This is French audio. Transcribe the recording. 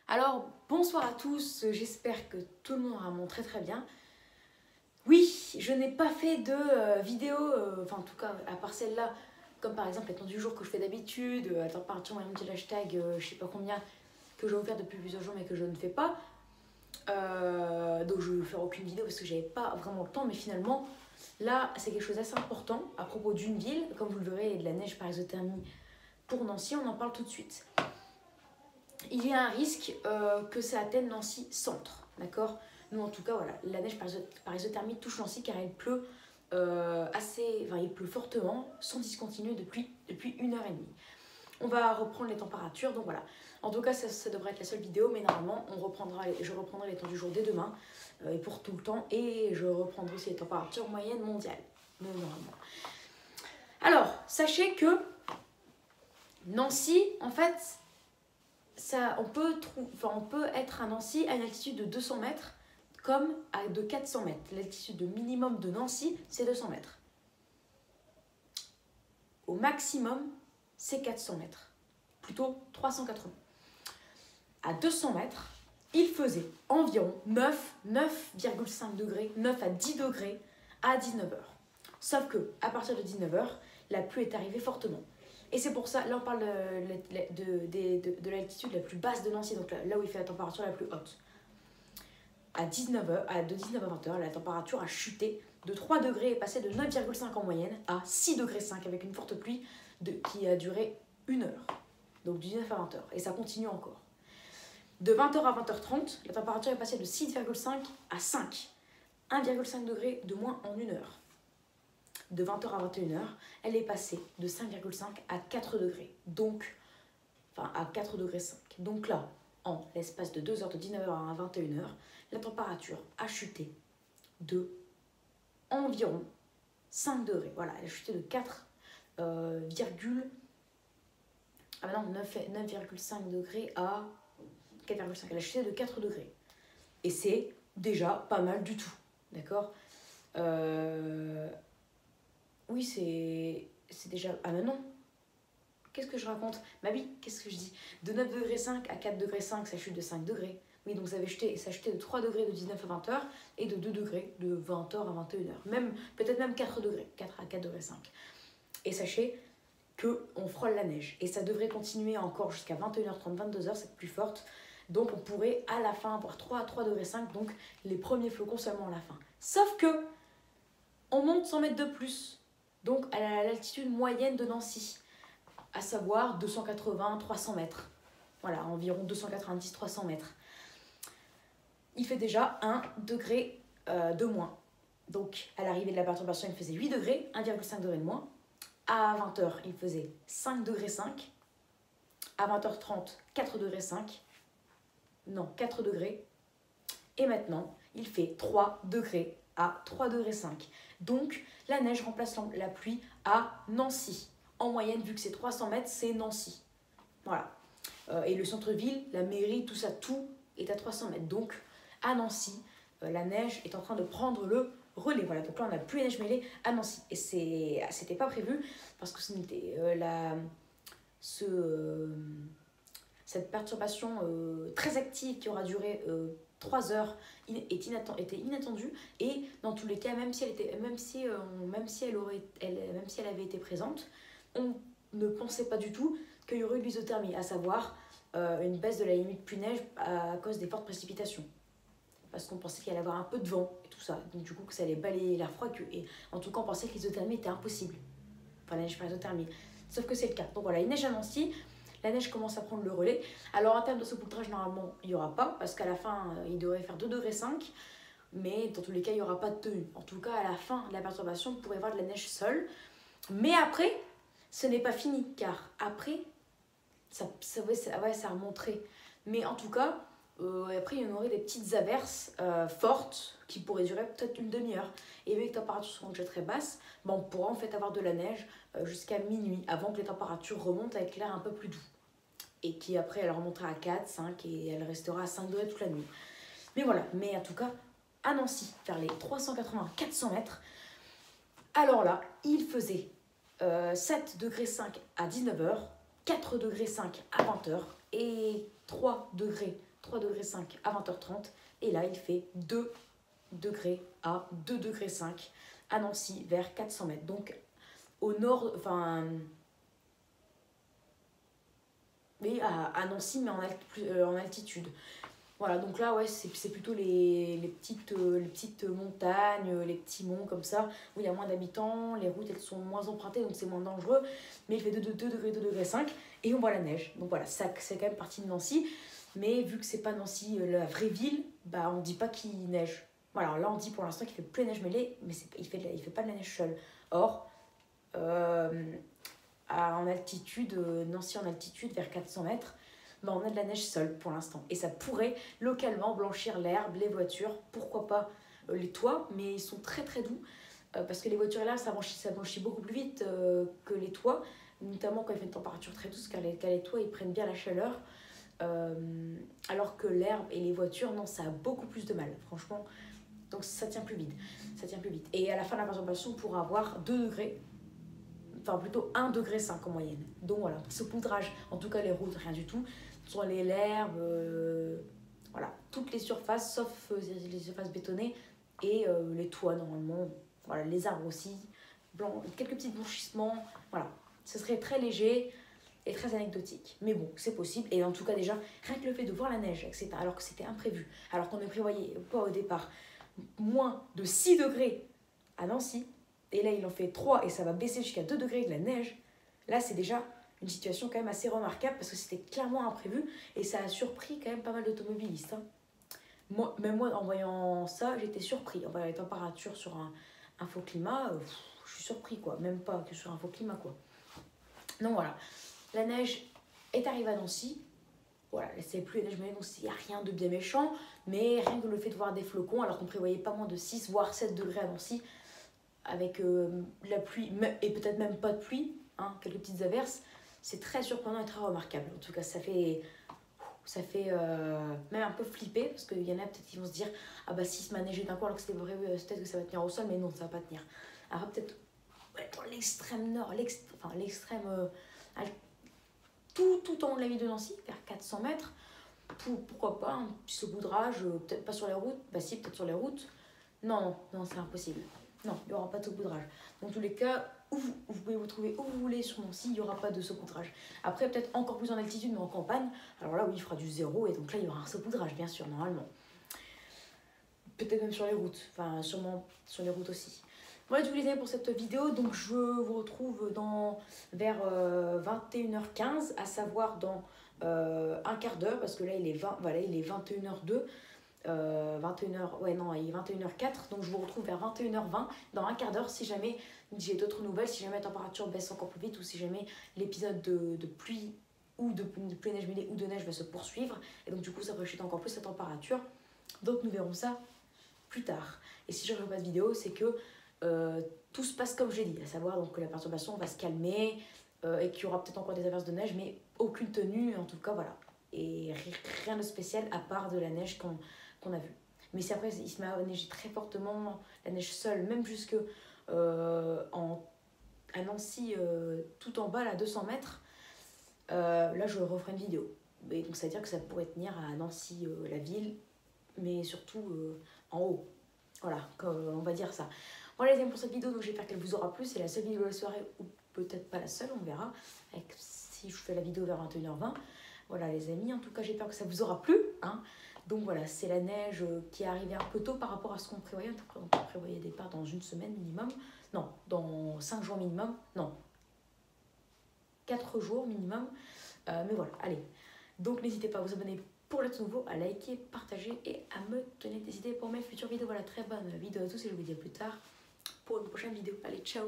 Alors, bonsoir à tous, j'espère que tout le monde aura très bien. Oui, je n'ai pas fait de vidéo, enfin en tout cas, à part celle-là, comme par exemple les temps du jour que je fais d'habitude, à température moyenne de l'hashtag, je sais pas combien, que je vais faire depuis plusieurs jours mais que je ne fais pas. Donc je ne vais faire aucune vidéo parce que j'avais pas vraiment le temps, mais finalement, là, c'est quelque chose d'assez important à propos d'une ville, comme vous le verrez, et de la neige par exothermie pour Nancy, on en parle tout de suite. Il y a un risque que ça atteigne Nancy centre, d'accord? Nous en tout cas, voilà, la neige par exothermie touche Nancy car il pleut il pleut fortement, sans discontinuer depuis 1 heure et demie. On va reprendre les températures, donc voilà. En tout cas, ça devrait être la seule vidéo, mais normalement, je reprendrai les temps du jour dès demain, et pour tout le temps, et je reprendrai aussi les températures moyennes mondiales, normalement. Alors, sachez que Nancy, en fait, on peut être à Nancy à une altitude de 200 mètres comme de 400 mètres. L'altitude minimum de Nancy, c'est 200 mètres. Au maximum, c'est 400 mètres. Plutôt 380. À 200 mètres, il faisait environ 9,5 degrés, 9 à 10 degrés à 19h. Sauf que à partir de 19h, la pluie est arrivée fortement. Et c'est pour ça, là on parle de l'altitude la plus basse de Nancy, donc là où il fait la température la plus haute. De 19h à 20h, la température a chuté de 3 degrés et passé de 9,5 en moyenne à 6,5 degrés avec une forte pluie qui a duré 1 heure. Donc du 19 à 20h. Et ça continue encore. De 20h à 20h30, la température est passée de 6,5 à 5. 1,5 degré de moins en 1 heure. De 20h à 21h, elle est passée de 5,5 à 4 degrés. Donc, à 4 degrés 5. Donc là, en l'espace de 2 heures, de 19h à 21h, la température a chuté de environ 5 degrés. Voilà, elle a chuté de 9,5 degrés à 4,5. Elle a chuté de 4 degrés. Et c'est déjà pas mal du tout. D'accord Oui, c'est déjà... Ah mais non. Qu'est-ce que je raconte? Bah oui, qu'est-ce que je dis? De 9,5 degrés à 4 degrés 5, ça chute de 5 degrés. Oui, donc ça a chuté de 3 degrés de 19 à 20h et de 2 degrés de 20h à 21h. Peut-être même 4 degrés, 4 à 4 degrés 5. Et sachez qu'on frôle la neige. Et ça devrait continuer encore jusqu'à 21h30, 22h, c'est plus forte. Donc on pourrait à la fin avoir 3 à 3 degrés 5, donc les premiers flocons seulement à la fin. Sauf que on monte 100 mètres de plus, donc à l'altitude moyenne de Nancy, à savoir 280-300 mètres. Voilà, environ 290-300 mètres. Il fait déjà 1 degré de moins. Donc, à l'arrivée de la perturbation, il faisait 8 degrés, 1,5 degré de moins. À 20h, il faisait 5 degrés 5. À 20h30, 4 degrés 5. Non, 4 degrés. Et maintenant, il fait 3 degrés à 3 degrés 5. Donc, la neige remplace la pluie à Nancy. En moyenne, vu que c'est 300 mètres, c'est Nancy. Voilà. Et le centre-ville, la mairie, tout ça, tout est à 300 mètres. Donc, à Nancy, la neige est en train de prendre le relais. Voilà, donc là, on n'a plus la neige mêlée à Nancy. Et c'était pas prévu, parce que cette perturbation très active qui aura duré 3 heures était inattendue. Et dans tous les cas, même si elle avait été présente, on ne pensait pas du tout qu'il y aurait eu de l'isothermie, à savoir une baisse de la limite pluie-neige à cause des fortes précipitations. Parce qu'on pensait qu'il allait y avoir un peu de vent et tout ça. Donc du coup, que ça allait balayer l'air froid. Et en tout cas, on pensait que l'isothermie était impossible. Enfin, la neige par isothermie. Sauf que c'est le cas. Donc voilà, il neige à Nancy. La neige commence à prendre le relais. Alors en termes de saupoudrage, normalement, il n'y aura pas. Parce qu'à la fin, il devrait faire 2,5 degrés. Mais dans tous les cas, il n'y aura pas de tenue. En tout cas, à la fin de la perturbation, on pourrait voir de la neige seule. Mais après, ce n'est pas fini. Car après, ça remonterait. Mais en tout cas, après, il y en aurait des petites averses fortes qui pourraient durer peut-être une demi-heure. Et vu que les températures seront déjà très basses, on pourra en fait avoir de la neige jusqu'à minuit, avant que les températures remontent avec l'air un peu plus doux. Et qui après, elle remontera à 4, 5 et elle restera à 5 degrés toute la nuit. Mais voilà, mais en tout cas, à Nancy, vers les 380-400 mètres, alors là, il faisait 7 degrés 5 à 19h, 4 degrés 5 à 20h et 3 degrés 3 degrés 5 à 20h30. Et là, il fait 2 degrés à 2 degrés 5 à Nancy, vers 400 mètres. Donc, au nord, enfin... mais à Nancy, mais en altitude. Voilà, donc là, ouais, c'est plutôt les petites montagnes, les petits monts comme ça, où il y a moins d'habitants, les routes, elles sont moins empruntées, donc c'est moins dangereux. Mais il fait 2 degrés, 2 degrés 5, et on voit la neige. Donc voilà, ça, c'est quand même partie de Nancy. Mais vu que c'est pas Nancy, la vraie ville, bah on dit pas qu'il neige. Voilà, là on dit pour l'instant qu'il fait plein de neige mêlée, mais il fait pas de la neige seule. Or, en altitude, Nancy en altitude, vers 400 mètres, bah on a de la neige seule pour l'instant. Et ça pourrait localement blanchir l'herbe, les voitures, pourquoi pas les toits, mais ils sont très très doux. Parce que les voitures là, ça blanchit beaucoup plus vite que les toits, notamment quand il fait une température très douce, car les toits ils prennent bien la chaleur. Alors que l'herbe et les voitures, non, ça a beaucoup plus de mal, franchement. Donc ça tient plus vite. Et à la fin de la perturbation, on pourra avoir 2 degrés, enfin plutôt 1 degré 5 en moyenne. Donc voilà, saupoudrage, en tout cas les routes, rien du tout. Sur l'herbe, voilà, toutes les surfaces, sauf les surfaces bétonnées et les toits normalement. Voilà, les arbres aussi, quelques petits blanchissements, voilà. Ce serait très léger et très anecdotique. Mais bon, c'est possible. Et en tout cas, déjà, rien que le fait de voir la neige, etc., alors que c'était imprévu, alors qu'on ne prévoyait pas au départ moins de 6 degrés à Nancy, et là, il en fait 3 et ça va baisser jusqu'à 2 degrés de la neige. Là, c'est déjà une situation quand même assez remarquable parce que c'était clairement imprévu et ça a surpris quand même pas mal d'automobilistes. Hein. Même moi, en voyant ça, j'étais surpris. En voyant les températures sur un infoclimat, je suis surpris, quoi. Même pas que sur un infoclimat, quoi. Donc voilà. La neige est arrivée à Nancy. Voilà, c'est plus la neige mêlée, donc il n'y a rien de bien méchant, mais rien que le fait de voir des flocons, alors qu'on prévoyait pas moins de 6 voire 7 degrés à Nancy, avec la pluie, et peut-être même pas de pluie, hein, quelques petites averses, c'est très surprenant et très remarquable. En tout cas, ça fait même un peu flipper, parce qu'il y en a peut-être qui vont se dire ah bah si ça m'a neigé d'un coup alors que c'était vrai, peut-être que ça va tenir au sol, mais non, ça va pas tenir. Alors peut-être dans l'extrême nord, l'extrême tout en haut de la ville de Nancy, vers 400 mètres, pourquoi pas un petit saupoudrage, peut-être pas sur les routes, bah si, peut-être sur les routes. Non, c'est impossible. Non, il n'y aura pas de saupoudrage. Dans tous les cas, vous pouvez vous trouver où vous voulez sur Nancy, il n'y aura pas de saupoudrage. Après, peut-être encore plus en altitude, mais en campagne, alors là, oui, il fera du zéro, et donc là, il y aura un saupoudrage, bien sûr, normalement. Peut-être même sur les routes, enfin, sûrement sur les routes aussi. Voilà, du coup, les amis, pour cette vidéo, donc je vous retrouve vers 21h15, à savoir dans un quart d'heure, parce que là, il est 21h02. 21h, ouais non, il est 21h04, donc je vous retrouve vers 21h20 dans un quart d'heure si jamais j'ai d'autres nouvelles, si jamais la température baisse encore plus vite ou si jamais l'épisode de pluie ou de pluie neige mêlée ou de neige va se poursuivre et donc du coup ça va chuter encore plus la température, donc nous verrons ça plus tard. Et si je ne fais pas de vidéo, c'est que tout se passe comme j'ai dit, à savoir donc que la perturbation va se calmer et qu'il y aura peut-être encore des averses de neige, mais aucune tenue en tout cas, voilà, et rien de spécial à part de la neige qu'on a vu. Mais c'est après, il se met à neiger très fortement, la neige seule, même jusque à Nancy, tout en bas, là, 200 mètres. Là, je referai une vidéo. Et donc, ça veut dire que ça pourrait tenir à Nancy, la ville, mais surtout en haut. Voilà, on va dire ça. Voilà les amis pour cette vidéo, donc j'espère qu'elle vous aura plu. C'est la seule vidéo de la soirée, ou peut-être pas la seule, on verra. Si je fais la vidéo vers 21h20. Voilà les amis, en tout cas j'espère que ça vous aura plu. Hein. Donc voilà, c'est la neige qui est arrivée un peu tôt par rapport à ce qu'on prévoyait. On prévoyait des départ dans une semaine minimum. Non, dans 5 jours minimum. Non, 4 jours minimum. Mais voilà, allez. Donc n'hésitez pas à vous abonner pour le tout nouveau, à liker, partager et à me donner des idées pour mes futures vidéos. Voilà, très bonne vidéo à tous et je vous dis à plus tard pour une prochaine vidéo. Allez, ciao!